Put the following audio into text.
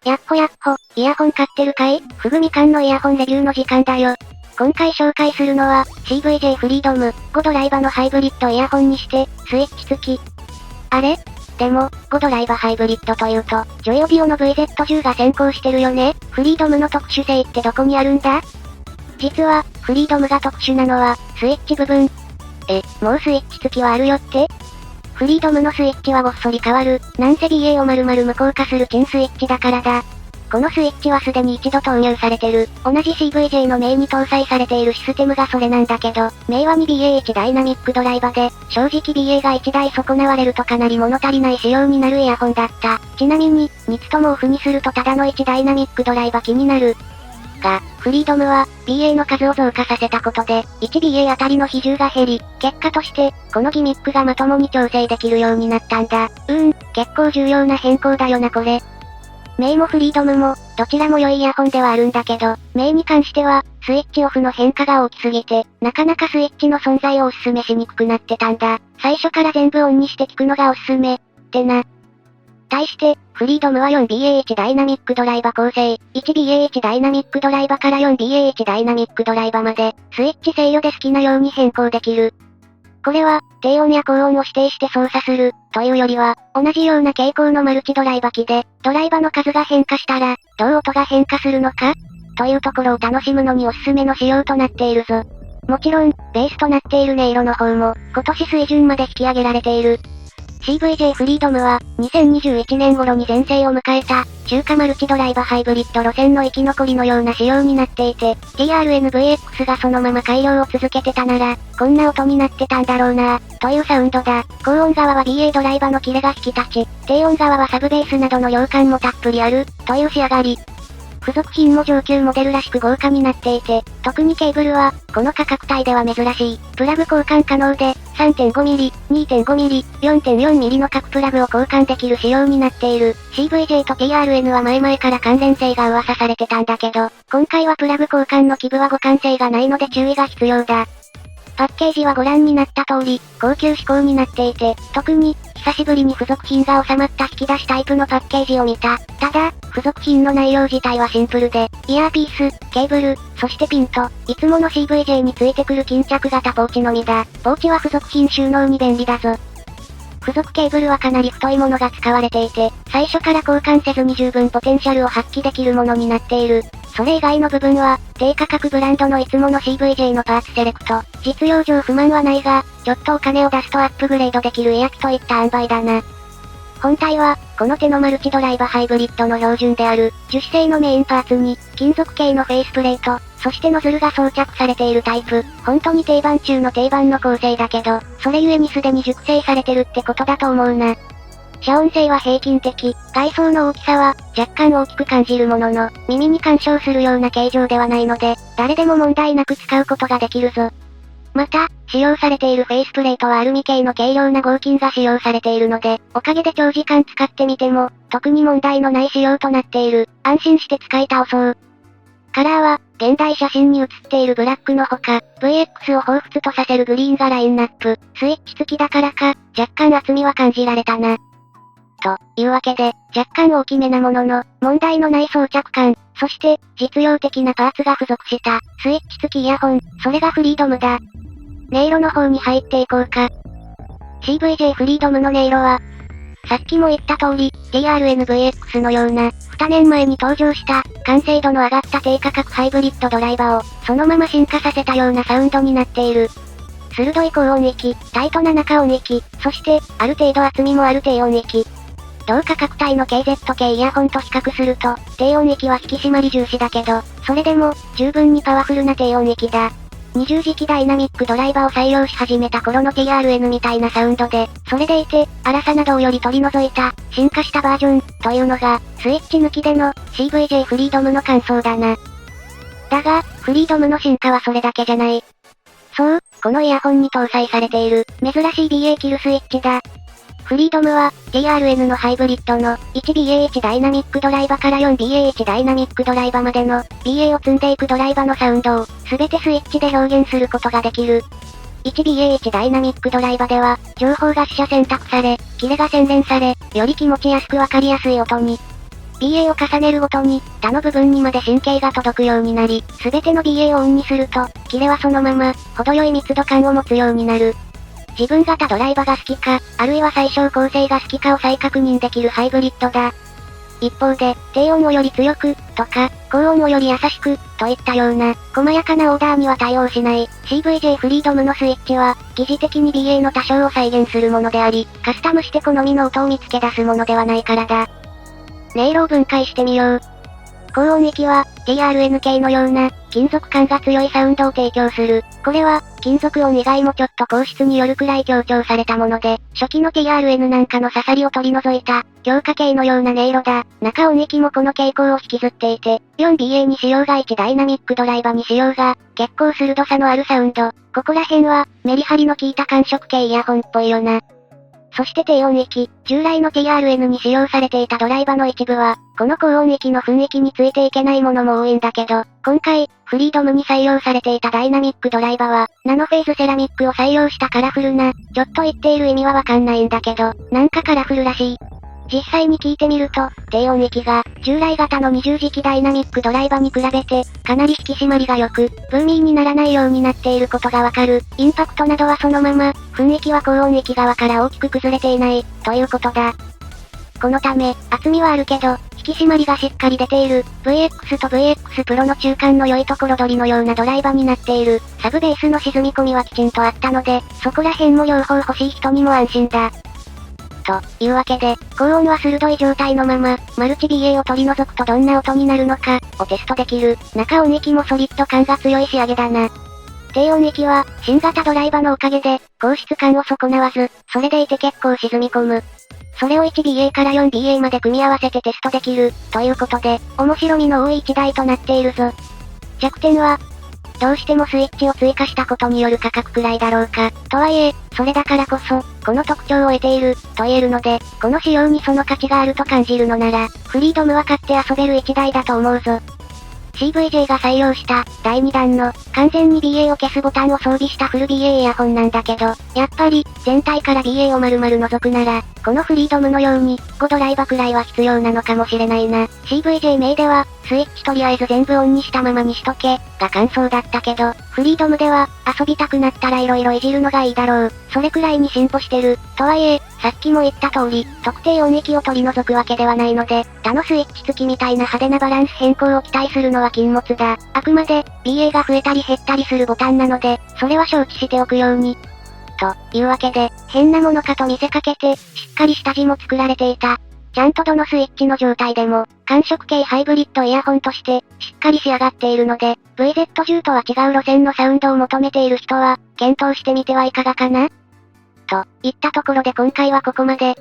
やっほやっほ、イヤホン買ってるかい？ふぐみかんのイヤホンレビューの時間だよ。今回紹介するのは、CVJ フリードム、5ドライバのハイブリッドイヤホンにして、スイッチ付き。あれ？でも、5ドライバハイブリッドというと、ジョイオビオの VZ10 が先行してるよね？フリードムの特殊性ってどこにあるんだ？実は、フリードムが特殊なのは、スイッチ部分。もうスイッチ付きはあるよって？フリードムのスイッチはごっそり変わる、なんせ BA を丸々無効化するチンスイッチだからだ。このスイッチはすでに一度投入されてる。同じ CVJ のメイに搭載されているシステムがそれなんだけど、メイは 2BA1 ダイナミックドライバで、正直 BA が1台損なわれるとかなり物足りない仕様になるイヤホンだった。ちなみに、3つともオフにするとただの1ダイナミックドライバ気になる。が、フリードムは、BA の数を増加させたことで、1BA あたりの比重が減り、結果として、このギミックがまともに調整できるようになったんだ。結構重要な変更だよなこれ。メイもフリードムも、どちらも良いイヤホンではあるんだけど、メイに関しては、スイッチオフの変化が大きすぎて、なかなかスイッチの存在をおすすめしにくくなってたんだ。最初から全部オンにして聞くのがおすすめ。ってな。対して、フリードムは 4BA1 ダイナミックドライバ構成、1BA1 ダイナミックドライバから 4BA1 ダイナミックドライバまで、スイッチ制御で好きなように変更できる。これは、低音や高音を指定して操作する、というよりは、同じような傾向のマルチドライバ機で、ドライバの数が変化したら、どう音が変化するのか？というところを楽しむのにおすすめの仕様となっているぞ。もちろん、ベースとなっている音色の方も、今年水準まで引き上げられている。CVJ フリードムは、2021年頃に全盛を迎えた、中華マルチドライバハイブリッド路線の生き残りのような仕様になっていて、TRN-VX がそのまま改良を続けてたなら、こんな音になってたんだろうなというサウンドだ。高音側は BA ドライバのキレが引き立ち、低音側はサブベースなどの量感もたっぷりある、という仕上がり。付属品も上級モデルらしく豪華になっていて、特にケーブルは、この価格帯では珍しい。プラグ交換可能で、3.5mm、2.5mm、4.4mm の各プラグを交換できる仕様になっている。CVJ と TRN は前々から関連性が噂されてたんだけど、今回はプラグ交換の基部は互換性がないので注意が必要だ。パッケージはご覧になった通り、高級志向になっていて、特に、久しぶりに付属品が収まった引き出しタイプのパッケージを見た。ただ、付属品の内容自体はシンプルで、イヤーピース、ケーブル、そしてピンと、いつもの CVJ についてくる巾着型ポーチのみだ。ポーチは付属品収納に便利だぞ。付属ケーブルはかなり太いものが使われていて、最初から交換せずに十分ポテンシャルを発揮できるものになっている。それ以外の部分は、低価格ブランドのいつもの CVJ のパーツセレクト。実用上不満はないが、ちょっとお金を出すとアップグレードできるイヤ機といった塩梅だな。本体は、この手のマルチドライバハイブリッドの標準である、樹脂製のメインパーツに、金属系のフェイスプレート、そしてノズルが装着されているタイプ。本当に定番中の定番の構成だけど、それゆえにすでに熟成されてるってことだと思うな。遮音性は平均的、外装の大きさは、若干大きく感じるものの、耳に干渉するような形状ではないので、誰でも問題なく使うことができるぞ。また、使用されているフェイスプレートはアルミ系の軽量な合金が使用されているので、おかげで長時間使ってみても、特に問題のない仕様となっている。安心して使い倒そう。カラーは、現代写真に写っているブラックのほか、VX を彷彿とさせるグリーンがラインナップ。スイッチ付きだからか、若干厚みは感じられたな。というわけで、若干大きめなものの、問題のない装着感、そして、実用的なパーツが付属した、スイッチ付きイヤホン、それがフリードムだ。音色の方に入っていこうか。CVJ フリードムの音色は、さっきも言った通り、TRN-VX のような、2年前に登場した、完成度の上がった低価格ハイブリッドドライバーを、そのまま進化させたようなサウンドになっている。鋭い高音域、タイトな中音域、そして、ある程度厚みもある低音域。同価格帯の KZ 系イヤホンと比較すると、低音域は引き締まり重視だけど、それでも、十分にパワフルな低音域だ。20時期ダイナミックドライバーを採用し始めた頃の TRN みたいなサウンドで、それでいて、粗さなどをより取り除いた、進化したバージョン、というのが、スイッチ抜きでの、CVJ フリードムの感想だな。だが、フリードムの進化はそれだけじゃない。そう、このイヤホンに搭載されている、珍しい BA キルスイッチだ。フリードムは、TRN のハイブリッドの、1BA1 ダイナミックドライバから 4BA1 ダイナミックドライバまでの、BA を積んでいくドライバのサウンドを、すべてスイッチで表現することができる。1BA1 ダイナミックドライバでは、情報が取捨選択され、キレが洗練され、より気持ちやすくわかりやすい音に。BA を重ねるごとに、他の部分にまで神経が届くようになり、すべての BA をオンにすると、キレはそのまま、程よい密度感を持つようになる。自分が他ドライバが好きか、あるいは最小構成が好きかを再確認できるハイブリッドだ。一方で、低音をより強く、とか、高音をより優しく、といったような、細やかなオーダーには対応しない、CVJ フリードムのスイッチは、疑似的に BA の多少を再現するものであり、カスタムして好みの音を見つけ出すものではないからだ。音色を分解してみよう。高音域は、TRN 系のような、金属感が強いサウンドを提供する。これは、金属音以外もちょっと硬質によるくらい強調されたもので、初期の TRN なんかの刺さりを取り除いた、強化系のような音色だ。中音域もこの傾向を引きずっていて、4BA にしようが1ダイナミックドライバにしようが、結構鋭さのあるサウンド。ここら辺は、メリハリの効いた感触系イヤホンっぽいよな。そして低音域、従来の TRN に使用されていたドライバの一部は、この高音域の雰囲気についていけないものも多いんだけど、今回、フリードムに採用されていたダイナミックドライバは、ナノフェーズセラミックを採用したカラフルな、ちょっと言っている意味はわかんないんだけど、なんかカラフルらしい。実際に聞いてみると、低音域が、従来型の20磁気ダイナミックドライバに比べて、かなり引き締まりが良く、ブーミーにならないようになっていることがわかる。インパクトなどはそのまま、雰囲気は高音域側から大きく崩れていない、ということだ。このため、厚みはあるけど、引き締まりがしっかり出ている、VX と VX Pro の中間の良いところ取りのようなドライバになっている。サブベースの沈み込みはきちんとあったので、そこら辺も両方欲しい人にも安心だ。というわけで、高音は鋭い状態のまま、マルチ BA を取り除くとどんな音になるのか、をテストできる。中音域もソリッド感が強い仕上げだな。低音域は、新型ドライバのおかげで、高質感を損なわず、それでいて結構沈み込む。それを 1BA から 4BA まで組み合わせてテストできる、ということで、面白みの多い1台となっているぞ。弱点は、どうしてもスイッチを追加したことによる価格くらいだろうか。とはいえ、それだからこそ、この特徴を得ている、と言えるので、この仕様にその価値があると感じるのなら、フリードムは買って遊べる1台だと思うぞ。CVJ が採用した、第2弾の、完全に BA を消すボタンを装備したフル BA イヤホンなんだけど、やっぱり、全体から BA を丸々除くなら、このフリードムのように、5ドライバくらいは必要なのかもしれないな。CVJ 名では、スイッチとりあえず全部オンにしたままにしとけ、が感想だったけど、フリードムでは、遊びたくなったら色々いじるのがいいだろう。それくらいに進歩してる。とはいえ、さっきも言った通り、特定音域を取り除くわけではないので、他のスイッチ付きみたいな派手なバランス変更を期待するのは禁物だ。あくまで、BA が増えたり減ったりするボタンなので、それは承知しておくように。というわけで、変なものかと見せかけて、しっかり下地も作られていた。ちゃんとどのスイッチの状態でも、感触系ハイブリッドイヤホンとして、しっかり仕上がっているので、VZ10 とは違う路線のサウンドを求めている人は、検討してみてはいかがかなといったところで今回はここまで。